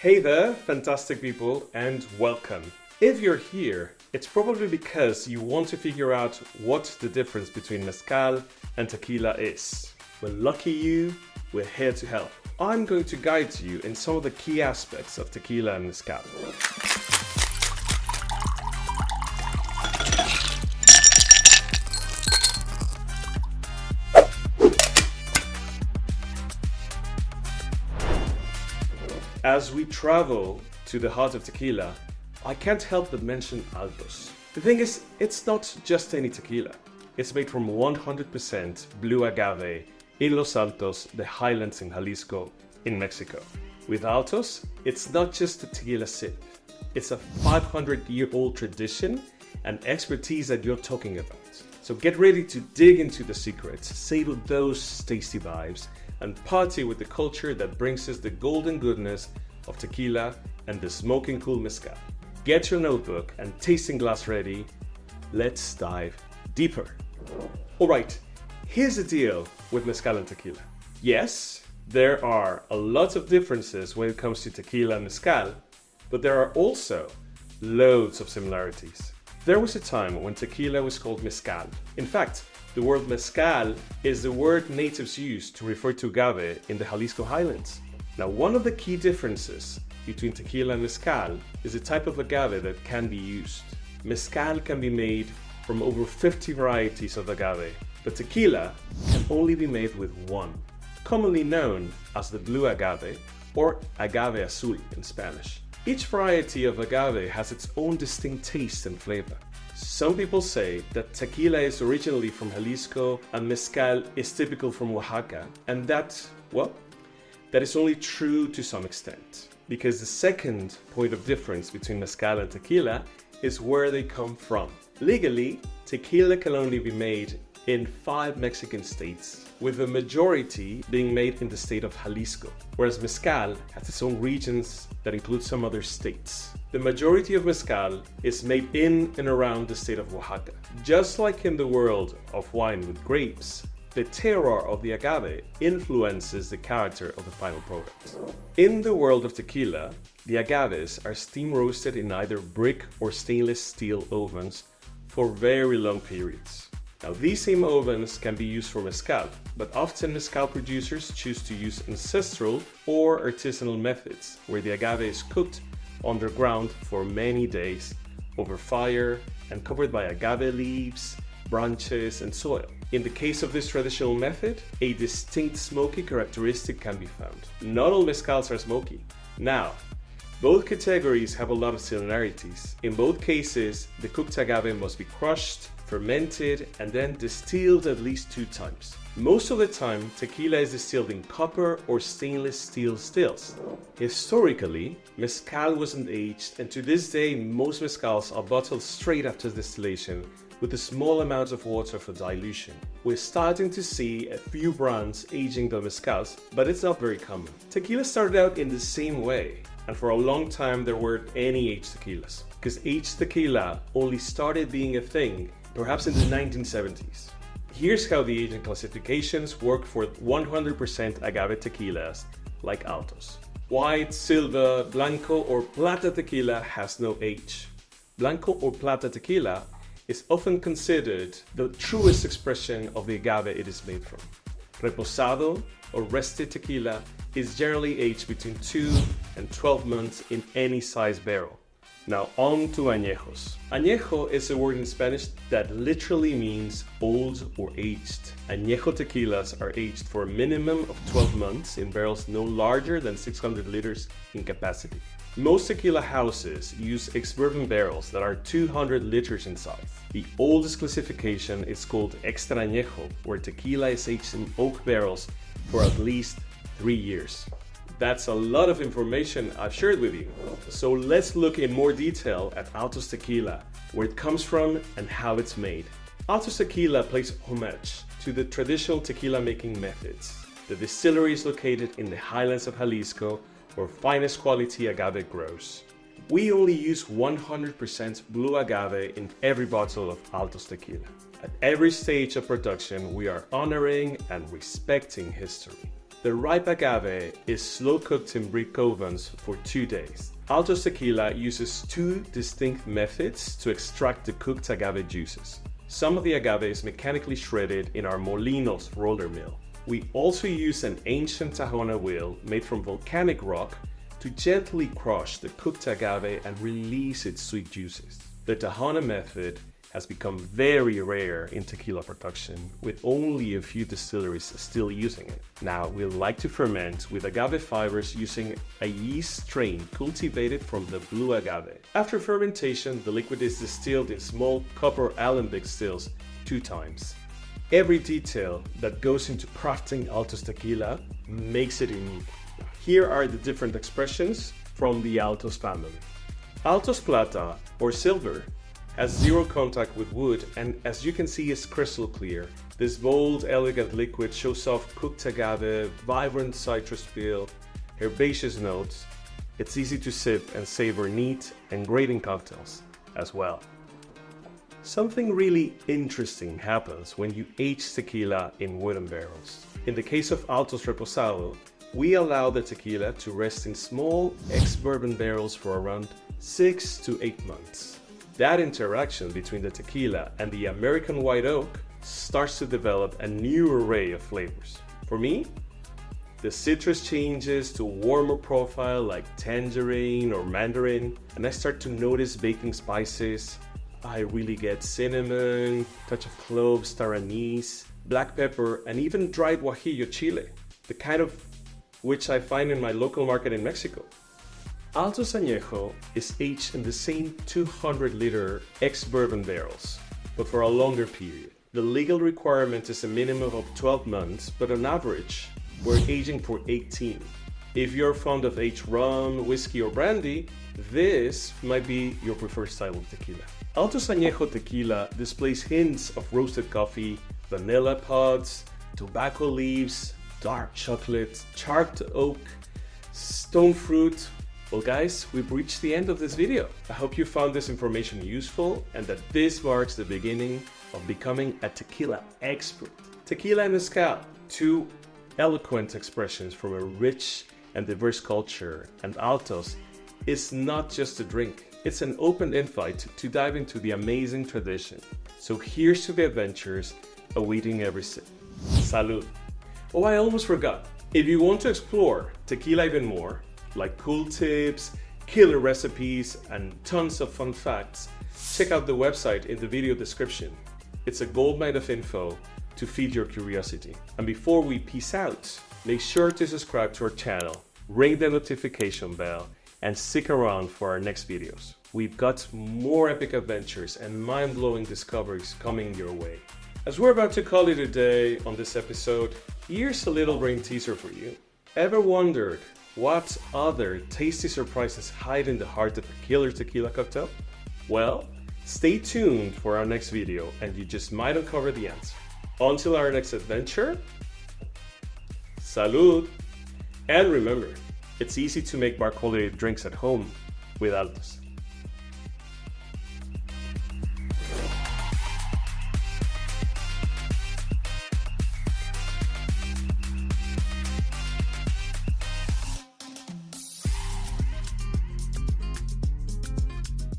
Hey there, fantastic people, and welcome. If you're here, it's probably because you want to figure out what the difference between mezcal and tequila is. Well, lucky you, we're here to help. I'm going to guide you in some of the key aspects of tequila and mezcal. As we travel to the heart of tequila, I can't help but mention Altos. The thing is, it's not just any tequila. It's made from 100% blue agave in Los Altos, the highlands in Jalisco, in Mexico. With Altos, it's not just a tequila sip. It's a 500-year-old tradition and expertise that you're talking about. So get ready to dig into the secrets, savor those tasty vibes, and party with the culture that brings us the golden goodness of tequila and the smoking cool mezcal. Get your notebook and tasting glass ready. Let's dive deeper. Alright, here's the deal with mezcal and tequila. Yes, there are a lot of differences when it comes to tequila and mezcal, but there are also loads of similarities. There was a time when tequila was called mezcal. In fact, the word mezcal is the word natives used to refer to agave in the Jalisco highlands. Now, one of the key differences between tequila and mezcal is the type of agave that can be used. Mezcal can be made from over 50 varieties of agave, but tequila can only be made with one, commonly known as the blue agave or agave azul in Spanish. Each variety of agave has its own distinct taste and flavor. Some people say that tequila is originally from Jalisco and mezcal is typical from Oaxaca, and that is only true to some extent. Because the second point of difference between mezcal and tequila is where they come from. Legally, tequila can only be made in 5 Mexican states, with the majority being made in the state of Jalisco, whereas mezcal has its own regions that include some other states. The majority of mezcal is made in and around the state of Oaxaca. Just like in the world of wine with grapes, the terroir of the agave influences the character of the final product. In the world of tequila, the agaves are steam roasted in either brick or stainless steel ovens for very long periods. Now, these same ovens can be used for mezcal, but often mezcal producers choose to use ancestral or artisanal methods where the agave is cooked underground for many days over fire and covered by agave leaves, branches, and soil. In the case of this traditional method, a distinct smoky characteristic can be found. Not all mezcals are smoky. Now, both categories have a lot of similarities. In both cases, the cooked agave must be crushed, fermented, and then distilled at least 2 times. Most of the time, tequila is distilled in copper or stainless steel stills. Historically, mezcal wasn't aged, and to this day, most mezcals are bottled straight after distillation with a small amount of water for dilution. We're starting to see a few brands aging their mezcals, but it's not very common. Tequila started out in the same way, and for a long time there weren't any aged tequilas, because aged tequila only started being a thing perhaps in the 1970s. Here's how the aging classifications work for 100% agave tequilas like Altos. White, silver, blanco, or plata tequila has no age. Blanco or plata tequila is often considered the truest expression of the agave it is made from. Reposado or rested tequila is generally aged between 2 and 12 months in any size barrel. Now on to añejos. Añejo is a word in Spanish that literally means old or aged. Añejo tequilas are aged for a minimum of 12 months in barrels no larger than 600 liters in capacity. Most tequila houses use ex-bourbon barrels that are 200 liters in size. The oldest classification is called extra añejo, where tequila is aged in oak barrels for at least 3 years. That's a lot of information I've shared with you. So let's look in more detail at Altos Tequila, where it comes from and how it's made. Altos Tequila pays homage to the traditional tequila making methods. The distillery is located in the highlands of Jalisco, where finest quality agave grows. We only use 100% blue agave in every bottle of Altos Tequila. At every stage of production, we are honoring and respecting history. The ripe agave is slow cooked in brick ovens for 2 days. Altos Tequila uses 2 distinct methods to extract the cooked agave juices. Some of the agave is mechanically shredded in our Molinos roller mill. We also use an ancient Tahona wheel made from volcanic rock to gently crush the cooked agave and release its sweet juices. The Tahona method has become very rare in tequila production, with only a few distilleries still using it. Now, we like to ferment with agave fibers using a yeast strain cultivated from the blue agave. After fermentation, the liquid is distilled in small copper alembic stills 2 times. Every detail that goes into crafting Altos Tequila makes it unique. Here are the different expressions from the Altos family. Altos Plata, or silver, has 0 contact with wood and, as you can see, is crystal clear. This bold, elegant liquid shows off cooked agave, vibrant citrus feel, herbaceous notes. It's easy to sip and savor neat and great in cocktails as well. Something really interesting happens when you age tequila in wooden barrels. In the case of Altos Reposado, we allow the tequila to rest in small ex-bourbon barrels for around 6 to 8 months. That interaction between the tequila and the American white oak starts to develop a new array of flavors. For me, the citrus changes to a warmer profile like tangerine or mandarin, and I start to notice baking spices. I really get cinnamon, touch of cloves, star anise, black pepper, and even dried guajillo chile, the kind of which I find in my local market in Mexico. Altos Añejo is aged in the same 200-liter ex-bourbon barrels, but for a longer period. The legal requirement is a minimum of 12 months, but on average, we're aging for 18. If you're fond of aged rum, whiskey, or brandy, this might be your preferred style of tequila. Altos Añejo tequila displays hints of roasted coffee, vanilla pods, tobacco leaves, dark chocolate, charred oak, stone fruit. Well guys, we've reached the end of this video. I hope you found this information useful and that this marks the beginning of becoming a tequila expert. Tequila and Mezcal, 2 eloquent expressions from a rich and diverse culture, and Altos is not just a drink, it's an open invite to dive into the amazing tradition. So here's to the adventures awaiting every sip. Salud. Oh, I almost forgot. If you want to explore tequila even more, like cool tips, killer recipes, and tons of fun facts, check out the website in the video description. It's a goldmine of info to feed your curiosity. And before we peace out, make sure to subscribe to our channel, ring the notification bell, and stick around for our next videos. We've got more epic adventures and mind-blowing discoveries coming your way. As we're about to call it a day on this episode, here's a little brain teaser for you. Ever wondered what other tasty surprises hide in the heart of a killer tequila cocktail? Well, stay tuned for our next video and you just might uncover the answer. Until our next adventure, salud! And remember, it's easy to make bar quality drinks at home with Altos.